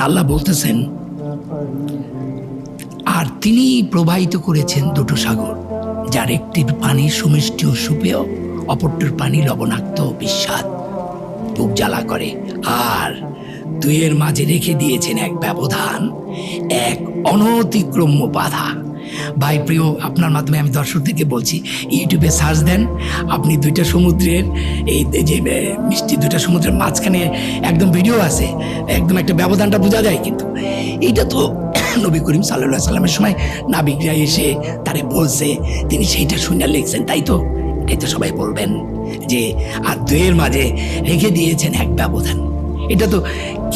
আল্লাহ বলতেছেন, আর তিনি প্রবাহিত করেছেন দুটো সাগর, যার একটির পানি সুমিষ্টি ও সুপেয়, অপরটির পানি লবণাক্ত ও বিস্বাদ, বুক জ্বালা করে। আর দুইয়ের মাঝে রেখে দিয়েছেন এক ব্যবধান, এক অনতিক্রম্য বাধা। ভাই প্রিয়, আপনার মাধ্যমে আমি দর্শকদেরকে বলছি, ইউটিউবে সার্চ দেন, আপনি দুইটা সমুদ্রের, এই যে মিষ্টি দুইটা সমুদ্রের মাঝখানে একদম ভিডিও আছে, একদম একটা ব্যবধানটা বোঝা যায়। কিন্তু এইটা তো নবী করিম সাল্লাল্লাহু আলাইহি সাল্লামের সময় নাবিকরা এসে তারে বলছে, তিনি সেইটা শুনে লিখছেন, তাই তো? এটাই তো সবাই বলবেন যে আর দুয়ের মাঝে রেখে দিয়েছেন এক ব্যবধান। এটা তো,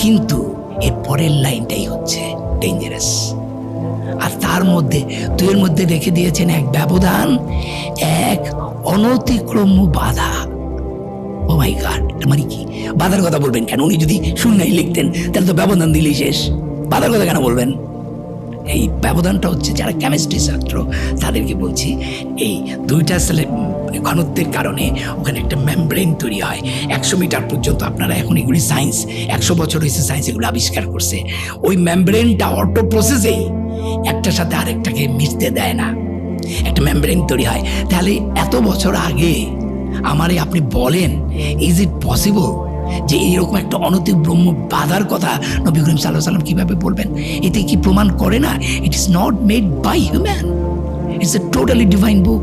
কিন্তু এর পরের লাইনটাই হচ্ছে ডেঞ্জারাস। আর তার মধ্যে দুয়ের মধ্যে রেখে দিয়েছেন এক ব্যবধান, এক অনতিক্রম্য বাধা। ও মাই গড, মানে কি? বাধার কথা বলবেন কেন? উনি যদি শূন্যই লিখতেন তাহলে তো ব্যবধান দিলেই শেষ। বাধার কথা কেন বলবেন? এই ব্যবধানটা হচ্ছে, যারা কেমিস্ট্রি ছাত্র তাদেরকে বলছি, এই দুইটা সেলে ঘনত্বের কারণে ওখানে একটা মেমব্রেন তৈরি হয় 100 মিটার পর্যন্ত। আপনারা এখন এগুলি সায়েন্স, 100 বছর হয়েছে সায়েন্স এগুলো আবিষ্কার করছে। ওই মেমব্রেনটা অটো প্রসেসেই একটার সাথে আরেকটাকে মিশতে দেয় না, একটা মেমব্রেন তৈরি হয়। তাহলে এত বছর আগে আমারে আপনি বলেন, ইজ ইট পসিবল যে এইরকম একটা অনতিব্রহ্ম বাধার কথা নবী করিম সাল্লাল্লাহু আলাইহি সাল্লাম কিভাবে বলবেন? এতে কি প্রমাণ করে না it is not made by human, it's a totally divine book.